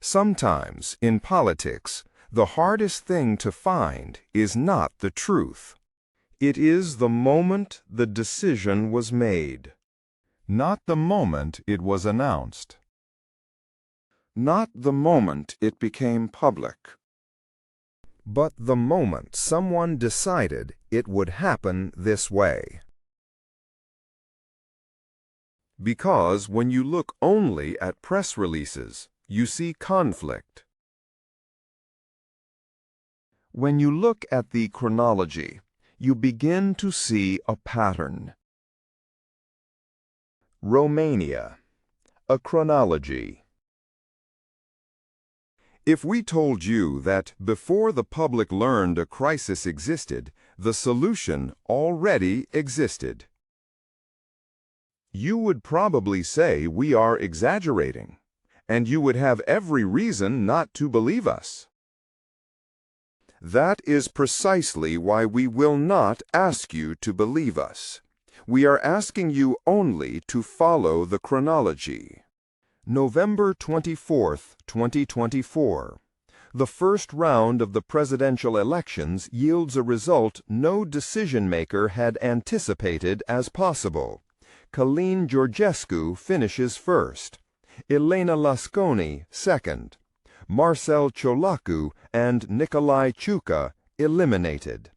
Sometimes, in politics, the hardest thing to find is not the truth. It is the moment the decision was made. Not the moment it was announced. Not the moment it became public. But the moment someone decided it would happen this way. Because when you look only at press releases, you see conflict. When you look at the chronology, you begin to see a pattern. Romania, a chronology. If we told you that before the public learned a crisis existed, the solution already existed, you would probably say we are exaggerating, and you would have every reason not to believe us. That is precisely why we will not ask you to believe us. We are asking you only to follow the chronology. November 24th, 2024. The first round of the presidential elections yields a result no decision-maker had anticipated as possible. Călin Georgescu finishes first, Elena Lasconi second, Marcel Ciolacu and Nicolae Ciucă eliminated.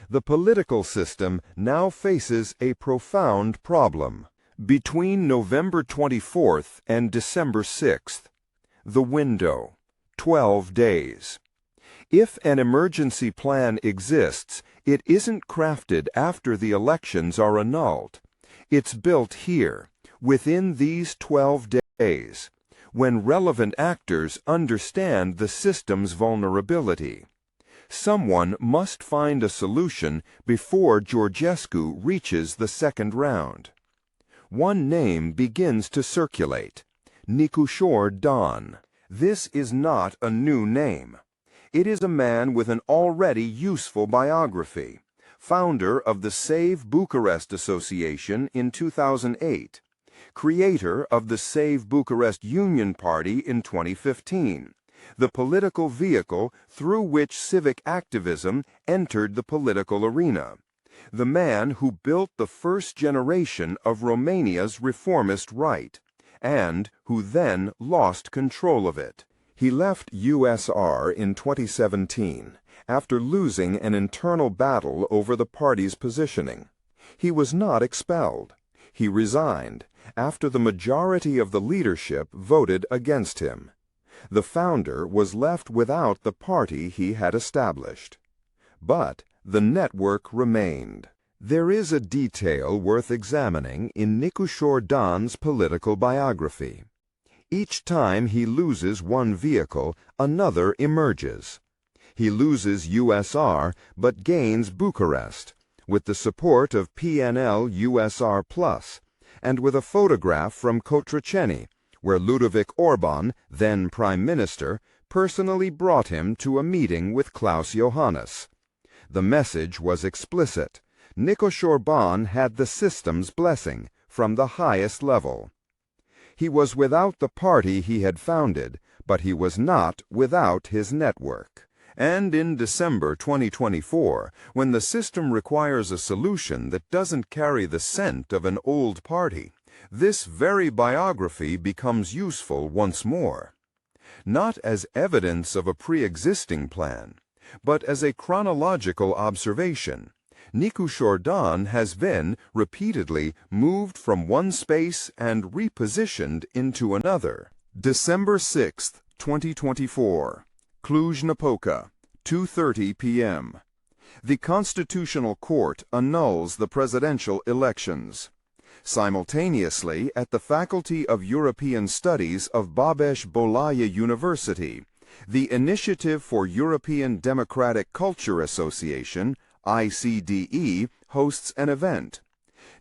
The political system now faces a profound problem. Between November 24th and December 6th, the window, 12 days. If an emergency plan exists, it isn't crafted after the elections are annulled. It's built here, within these 12 days, when relevant actors understand the system's vulnerability. Someone must find a solution before Georgescu reaches the second round. One name begins to circulate, Nicușor Dan. This is not a new name. It is a man with an already useful biography. Founder of the Save Bucharest Association in 2008, creator of the Save Bucharest Union Party in 2015, the political vehicle through which civic activism entered the political arena, the man who built the first generation of Romania's reformist right, and who then lost control of it. He left USR in 2017 after losing an internal battle over the party's positioning. He was not expelled. He resigned after the majority of the leadership voted against him. The founder was left without the party he had established. But the network remained. There is a detail worth examining in Nicușor Dan's political biography. Each time he loses one vehicle, another emerges. He loses USR but gains Bucharest, with the support of PNL-USR+, and with a photograph from Cotroceni, where Ludovic Orban, then Prime Minister, personally brought him to a meeting with Klaus Iohannis. The message was explicit. Nicușor Dan had the system's blessing from the highest level. He was without the party he had founded, but he was not without his network. And in December 2024, when the system requires a solution that doesn't carry the scent of an old party, this very biography becomes useful once more. Not as evidence of a pre-existing plan, but as a chronological observation. Nicușor Dan has been, repeatedly, moved from one space and repositioned into another. December 6, 2024. Cluj-Napoca, 2:30 p.m. The Constitutional Court annuls the presidential elections. Simultaneously, at the Faculty of European Studies of Babeș-Bolyai University, the Initiative for European Democratic Culture Association, ICDE, hosts an event.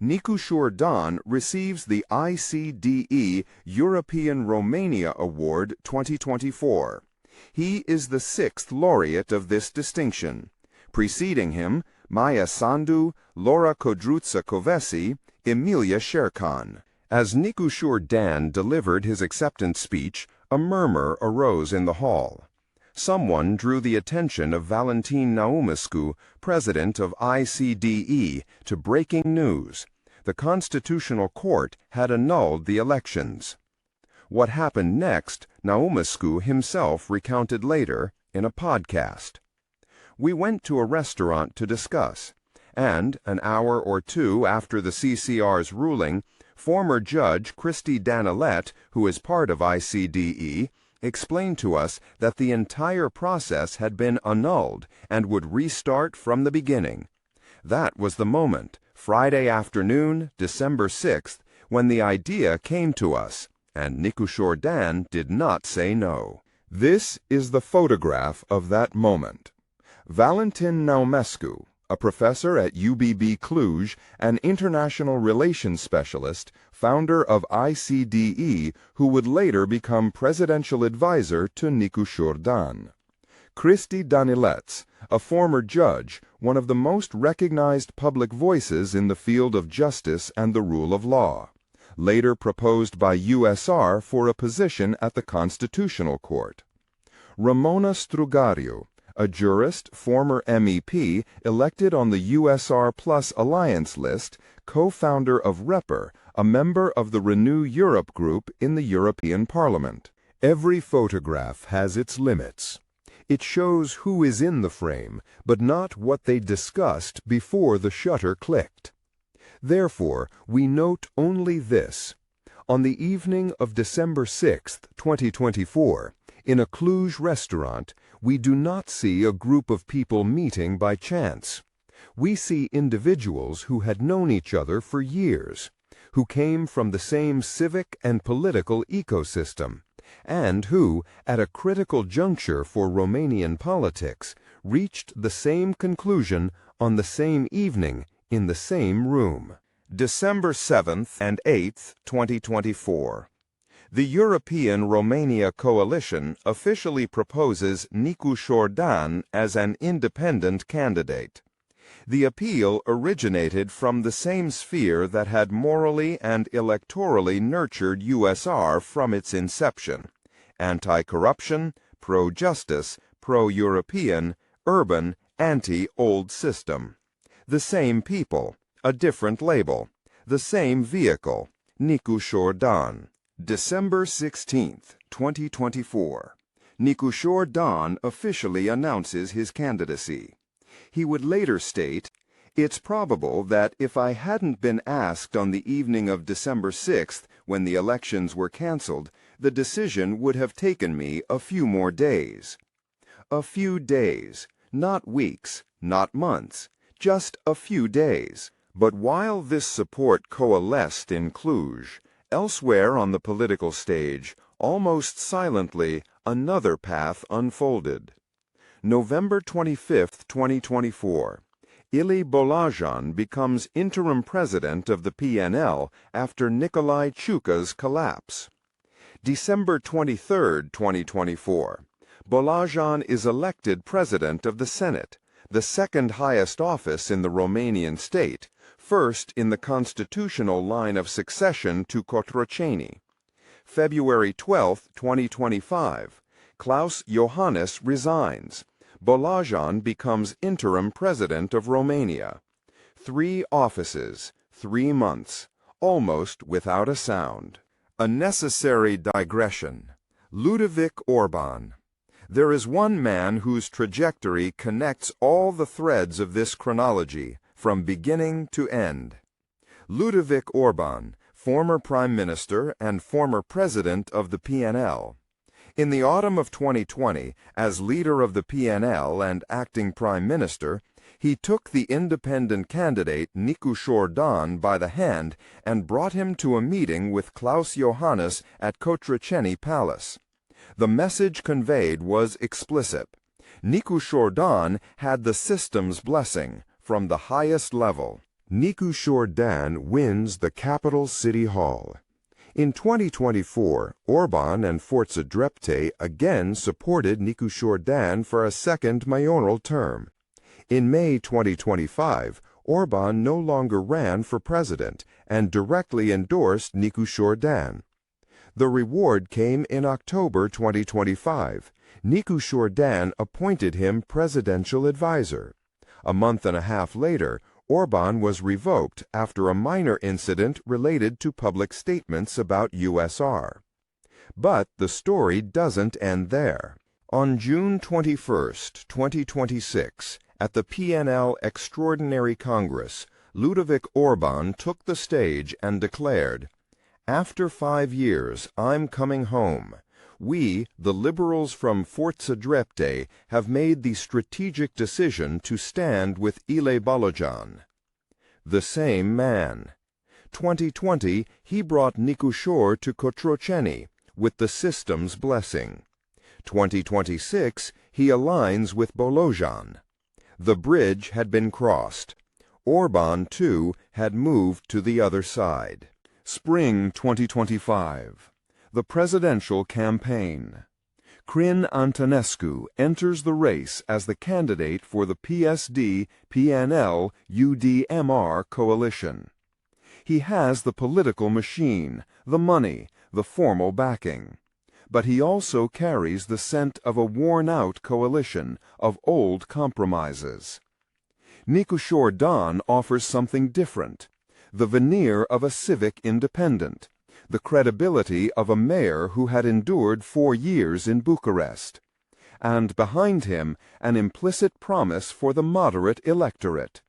Nicușor Dan receives the ICDE European Romania Award 2024. He is the sixth laureate of this distinction. Preceding him, Maia Sandu, Laura Codruța-Covesi, Emilia Șercan. As Nicușor Dan delivered his acceptance speech, A murmur arose in the hall. Someone drew the attention of Valentin Naumescu, president of ICDE, to breaking news. The Constitutional Court had annulled the elections. What happened next, Naumescu himself recounted later in a podcast. We went to a restaurant to discuss, and an hour or two after the CCR's ruling, former Judge Christy Danilette, who is part of ICDE, explained to us that the entire process had been annulled and would restart from the beginning. That was the moment, Friday afternoon, December 6th, when the idea came to us, and Nicusjordan did not say no. This is the photograph of that moment. Valentin Naumescu, a professor at UBB Cluj, an international relations specialist, founder of ICDE, who would later become presidential advisor to Nicusjordan. Christy Danilets, a former judge, one of the most recognized public voices in the field of justice and the rule of law, later proposed by USR for a position at the Constitutional Court. Ramona Strugariu, a jurist, former MEP, elected on the USR Plus Alliance list, co-founder of REPER, a member of the Renew Europe group in the European Parliament. Every photograph has its limits. It shows who is in the frame, but not what they discussed before the shutter clicked. Therefore, we note only this. On the evening of December 6, 2024, in a Cluj restaurant, we do not see a group of people meeting by chance. We see individuals who had known each other for years, who came from the same civic and political ecosystem, and who, at a critical juncture for Romanian politics, reached the same conclusion on the same evening in the same room. December 7th and 8th, 2024. The European Romania Coalition officially proposes Nicusjordan as an independent candidate. The appeal originated from the same sphere that had morally and electorally nurtured USR from its inception: anti-corruption, pro-justice, pro-European, urban, anti-old system. The same people, a different label, the same vehicle, Nicusjordan. December 16th, 2024. Nicusjordan officially announces his candidacy. He would later state, "It's probable that if I hadn't been asked on the evening of December 6th, when the elections were cancelled, the decision would have taken me a few more days." A few days, not weeks, not months, just a few days. But while this support coalesced in Cluj, elsewhere on the political stage, almost silently, another path unfolded. November 25, 2024. Ili Bolajan becomes interim president of the PNL after Nicolae Ciuca's collapse. December 23, 2024. Bolajan is elected president of the Senate, the second highest office in the Romanian state, first in the constitutional line of succession to Cotroceni. February 12, 2025. Klaus Iohannis resigns. Bolajan becomes interim president of Romania. 3 offices, 3 months, almost without a sound. A necessary digression. Ludovic Orban. There is one man whose trajectory connects all the threads of this chronology, from beginning to end. Ludovic Orban, former Prime Minister and former President of the PNL. In the autumn of 2020, as leader of the PNL and acting Prime Minister, he took the independent candidate Nicusjordan by the hand and brought him to a meeting with Klaus Iohannis at Cotroceni Palace. The message conveyed was explicit. Nicusjordan had the system's blessing from the highest level. Nicusjordan wins the capital city hall. In 2024, Orban and Forța Drepte again supported Nicusjordan for a second mayoral term. In May 2025, Orban no longer ran for president and directly endorsed Nicusjordan. The reward came in October 2025. Nicushure appointed him presidential advisor. A month and a half later, Orbán was revoked after a minor incident related to public statements about USR. But the story doesn't end there. On June 21, 2026, at the PNL Extraordinary Congress, Ludovic Orbán took the stage and declared, "After 5 years, I'm coming home. We, the liberals from Forza Drepte, have made the strategic decision to stand with Ile Balojan." The same man. 2020, he brought Nicushure to Cotroceni, with the system's blessing. 2026, he aligns with Balojan. The bridge had been crossed. Orbán, too, had moved to the other side. Spring 2025. The presidential campaign. Crin Antonescu enters the race as the candidate for the PSD-PNL-UDMR coalition. He has the political machine, the money, the formal backing. But he also carries the scent of a worn-out coalition of old compromises. Nicushure offers something different, the veneer of a civic independent, the credibility of a mayor who had endured 4 years in Bucharest, and behind him an implicit promise for the moderate electorate.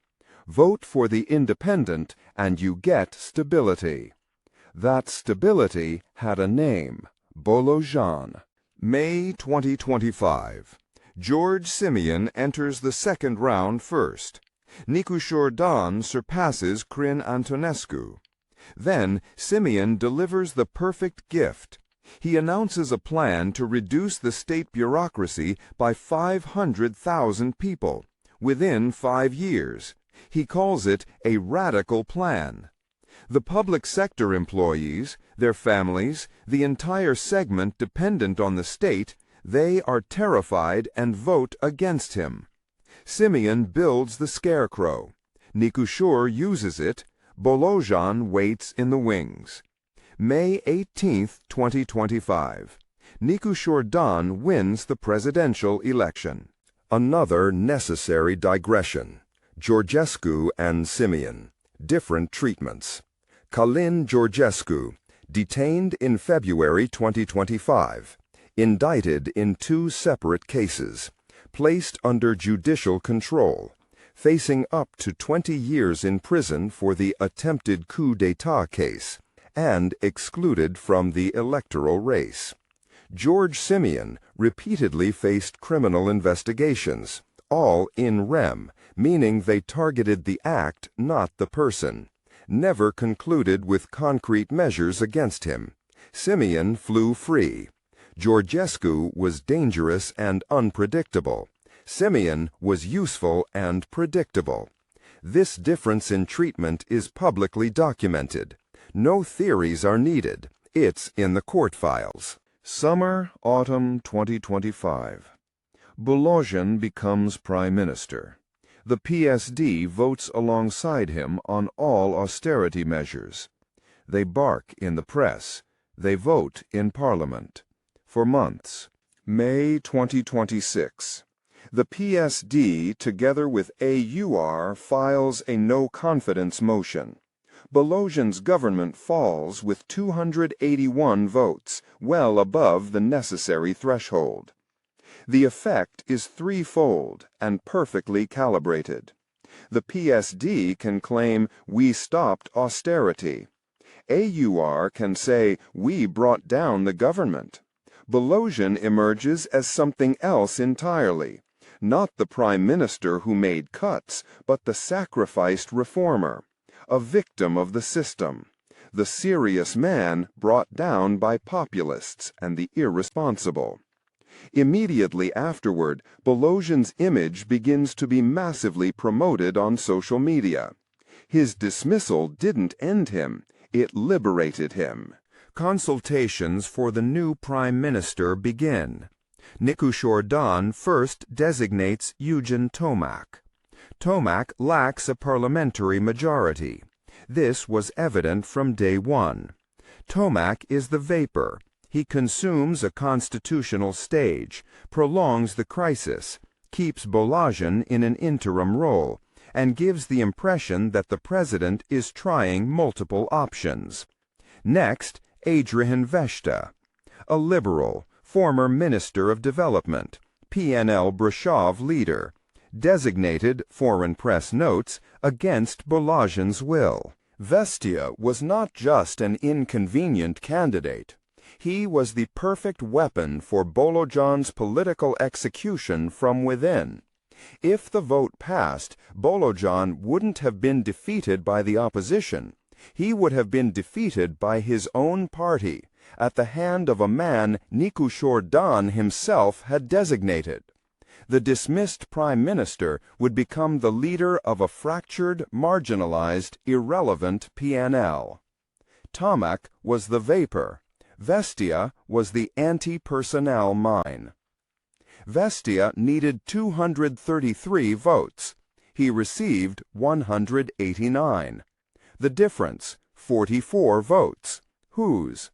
Vote for the independent and you get stability. That stability had a name, Balojan. May 2025. George Simeon enters the second round first. Nicushure surpasses Crin Antonescu. Then Simeon delivers the perfect gift. He announces a plan to reduce the state bureaucracy by 500,000 people within 5 years. He calls it a radical plan. The public sector employees, their families, the entire segment dependent on the state, they are terrified and vote against him. Simeon builds the scarecrow. Nicushure uses it. Balojan waits in the wings. May 18, 2025. Nicushure wins the presidential election. Another necessary digression. Georgescu and Simeon. Different treatments. Călin Georgescu, detained in February 2025. Indicted in 2 separate cases. Placed under judicial control. Facing up to 20 years in prison for the attempted coup d'état case, and excluded from the electoral race. George Simeon repeatedly faced criminal investigations, all in rem, meaning they targeted the act, not the person. Never concluded with concrete measures against him. Simeon flew free. Georgescu was dangerous and unpredictable. Simeon was useful and predictable. This difference in treatment is publicly documented. No theories are needed. It's in the court files. Summer, autumn 2025. Balojan becomes prime minister. The PSD votes alongside him on all austerity measures. They bark in the press. They vote in parliament. For months. May 2026. The PSD, together with AUR, files a no-confidence motion. Balojan's government falls with 281 votes, well above the necessary threshold. The effect is threefold and perfectly calibrated. The PSD can claim, "We stopped austerity." AUR can say, "We brought down the government." Balojan emerges as something else entirely. Not the prime minister who made cuts, but the sacrificed reformer. A victim of the system. The serious man brought down by populists and the irresponsible. Immediately afterward, Balojan's image begins to be massively promoted on social media. His dismissal didn't end him, it liberated him. Consultations for the new prime minister begin. Nicushure first designates Eugen Tomac. Tomac lacks a parliamentary majority. This was evident from day one. Tomac is the vapor. He consumes a constitutional stage, prolongs the crisis, keeps Bolajian in an interim role, and gives the impression that the president is trying multiple options. Next, Adrian Veshta, a liberal, former Minister of Development, PNL Brashov leader, designated, foreign press notes, against Bolajian's will. Vestia was not just an inconvenient candidate. He was the perfect weapon for Bolajian's political execution from within. If the vote passed, Bolajian wouldn't have been defeated by the opposition. He would have been defeated by his own party, at the hand of a man Nikushor Dan himself had designated. The dismissed prime minister would become the leader of a fractured, marginalized, irrelevant PNL. Tomac was the vapor. Vestia was the anti-personnel mine. Vestia needed 233 votes. He received 189. The difference, 44 votes. Whose?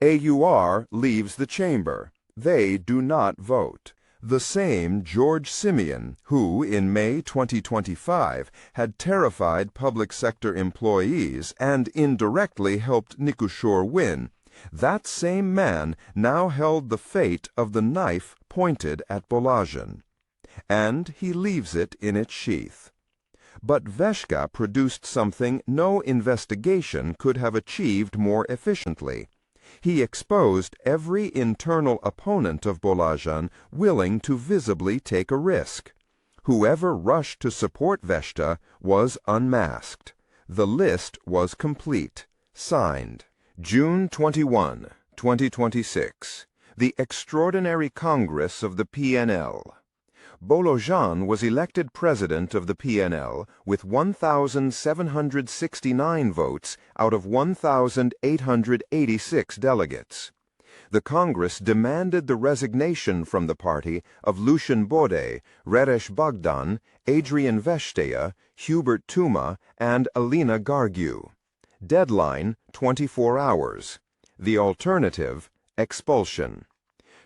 AUR leaves the chamber. They do not vote. The same George Simeon, who in May 2025 had terrified public sector employees and indirectly helped Nikushor win, that same man now held the fate of the knife pointed at Bolajian. And he leaves it in its sheath. But Veshka produced something no investigation could have achieved more efficiently. He exposed every internal opponent of Bolajian willing to visibly take a risk. Whoever rushed to support Veshta was unmasked. The list was complete. Signed. June 21, 2026. The Extraordinary Congress of the PNL. Bolajian was elected president of the PNL with 1,769 votes out of 1,886 delegates. The Congress demanded the resignation from the party of Lucian Bode, Reresh Bogdan, Adrian Veshtea, Hubert Tuma, and Alina Gargiu. Deadline, 24 hours. The alternative, expulsion.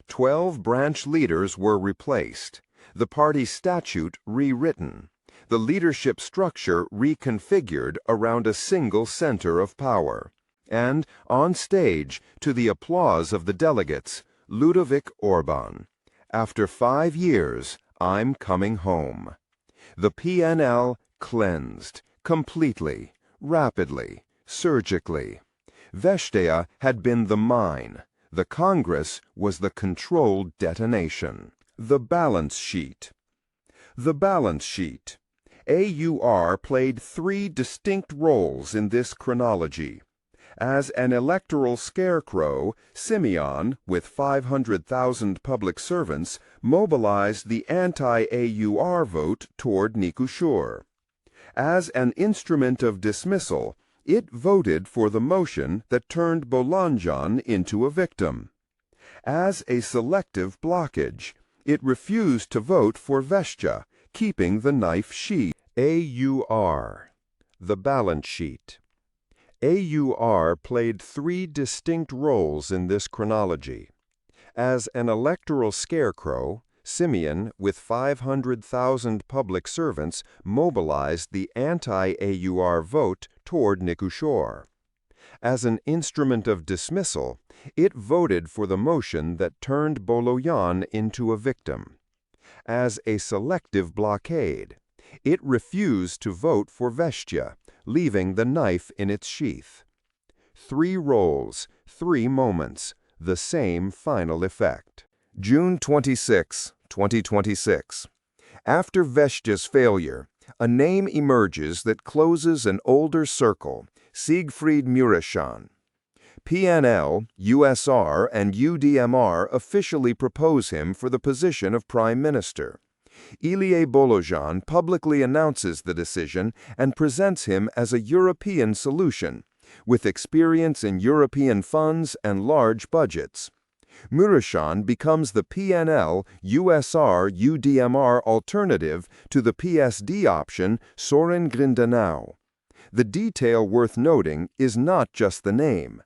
12 branch leaders were replaced. The party statute rewritten, the leadership structure reconfigured around a single center of power, and, on stage, to the applause of the delegates, Ludovic Orban. After 5 years, I'm coming home. The PNL cleansed, completely, rapidly, surgically. Veshtea had been the mine. The Congress was the controlled detonation. The balance sheet. The balance sheet. AUR played 3 distinct roles in this chronology. As an electoral scarecrow, Simeon, with 500,000 public servants, mobilized the anti-AUR vote toward Nikushor. As an instrument of dismissal, it voted for the motion that turned Bolajian into a victim. As a selective blockage, it refused to vote for Veshta, keeping the knife sheath. AUR. The balance sheet. AUR played 3 distinct roles in this chronology. As an electoral scarecrow, Simeon, with 500,000 public servants, mobilized the anti-AUR vote toward Nikushor. As an instrument of dismissal, it voted for the motion that turned Bolajian into a victim. As a selective blockade, it refused to vote for Veshta, leaving the knife in its sheath. 3 roles, 3 moments, the same final effect. June 26, 2026. After Veshta's failure, a name emerges that closes an older circle, Siegfried Mureschan. PNL, USR, and UDMR officially propose him for the position of Prime Minister. Ilie Bolajian publicly announces the decision and presents him as a European solution, with experience in European funds and large budgets. Mureschan becomes the PNL, USR, UDMR alternative to the PSD option Soren Grindenau. The detail worth noting is not just the name.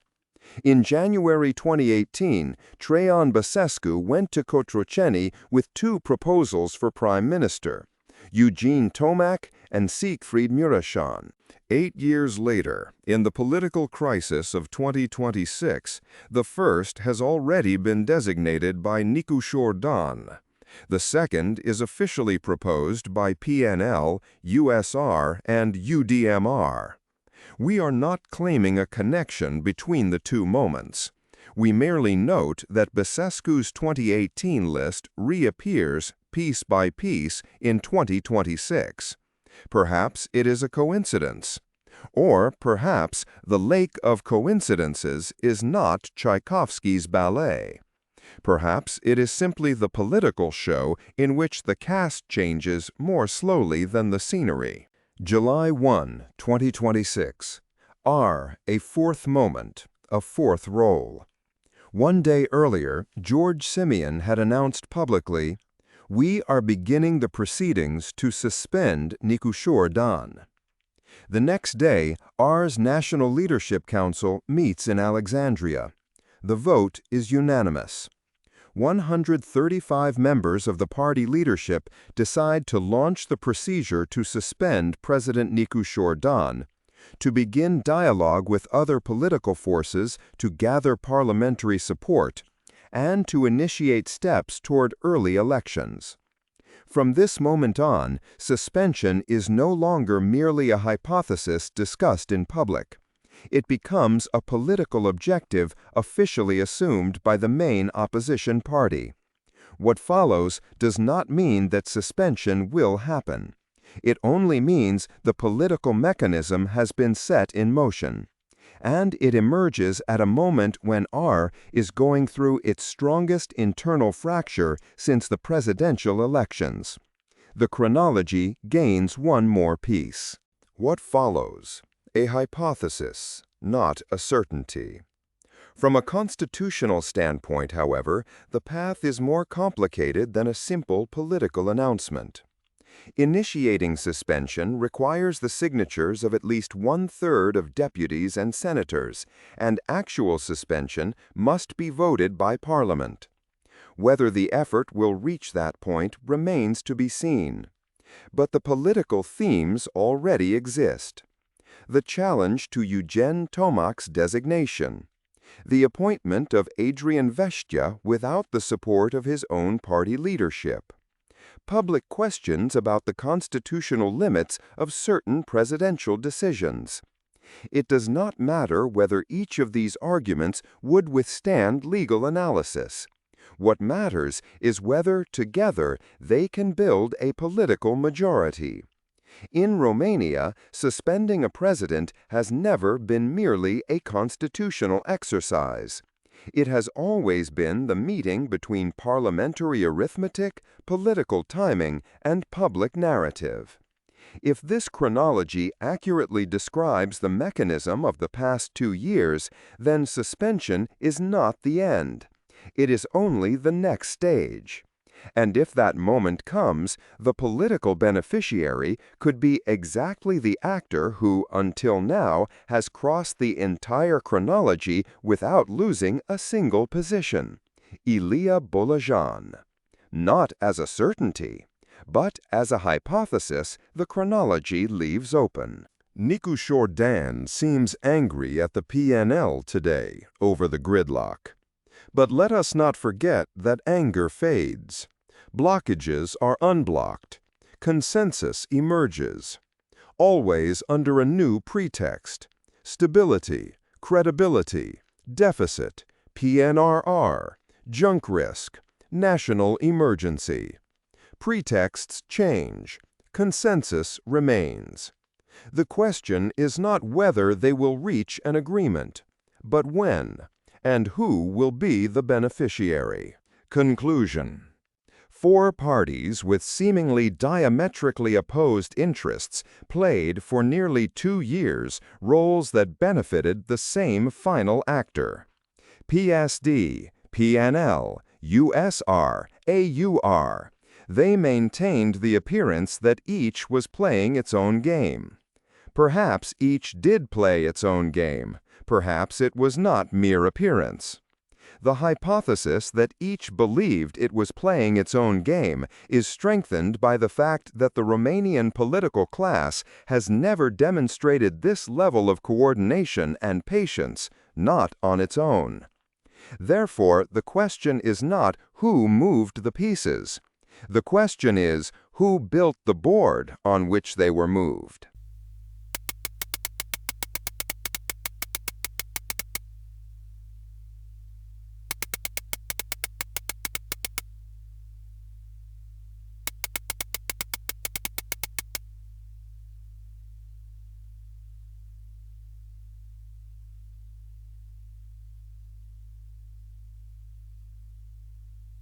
In January 2018, Traian Băsescu went to Cotroceni with two proposals for Prime Minister, Eugene Tomac and Siegfried Mureșan. 8 years later, in the political crisis of 2026, the first has already been designated by Nicușor Dan. The second is officially proposed by PNL, USR, and UDMR. We are not claiming a connection between the two moments. We merely note that Băsescu's 2018 list reappears piece by piece in 2026. Perhaps it is a coincidence. Or perhaps the lake of coincidences is not Tchaikovsky's ballet. Perhaps it is simply the political show in which the cast changes more slowly than the scenery. July 1, 2026. A fourth moment, a fourth role. One day earlier, George Simeon had announced publicly, "We are beginning the proceedings to suspend Nicușor Dan." The next day, R's National Leadership Council meets in Alexandria. The vote is unanimous. 135 members of the party leadership decide to launch the procedure to suspend President Nicușor Dan, to begin dialogue with other political forces to gather parliamentary support, and to initiate steps toward early elections. From this moment on, suspension is no longer merely a hypothesis discussed in public. It becomes a political objective officially assumed by the main opposition party. What follows does not mean that suspension will happen. It only means the political mechanism has been set in motion. And it emerges at a moment when R is going through its strongest internal fracture since the presidential elections. The chronology gains one more piece. What follows? A hypothesis, not a certainty. From a constitutional standpoint, however, the path is more complicated than a simple political announcement. Initiating suspension requires the signatures of at least 1/3 of deputies and senators, and actual suspension must be voted by Parliament. Whether the effort will reach that point remains to be seen. But the political themes already exist. The challenge to Eugene Tomac's designation. The appointment of Adrian Vestia without the support of his own party leadership. Public questions about the constitutional limits of certain presidential decisions. It does not matter whether each of these arguments would withstand legal analysis. What matters is whether, together, they can build a political majority. In Romania, suspending a president has never been merely a constitutional exercise. It has always been the meeting between parliamentary arithmetic, political timing, and public narrative. If this chronology accurately describes the mechanism of the past 2 years, then suspension is not the end. It is only the next stage. And if that moment comes, the political beneficiary could be exactly the actor who, until now, has crossed the entire chronology without losing a single position. Ilie Bolojan. Not as a certainty, but as a hypothesis the chronology leaves open. Nicușor Dan seems angry at the PNL today over the gridlock. But let us not forget that anger fades. Blockages are unblocked. Consensus emerges. Always under a new pretext. Stability, credibility, deficit, PNRR, junk risk, national emergency. Pretexts change. Consensus remains. The question is not whether they will reach an agreement, but when, and who will be the beneficiary. Conclusion. 4 parties with seemingly diametrically opposed interests played for nearly 2 years roles that benefited the same final actor. PSD, PNL, USR, AUR. They maintained the appearance that each was playing its own game. Perhaps each did play its own game, Perhaps it was not mere appearance. The hypothesis that each believed it was playing its own game is strengthened by the fact that the Romanian political class has never demonstrated this level of coordination and patience, not on its own. Therefore, the question is not who moved the pieces. The question is who built the board on which they were moved.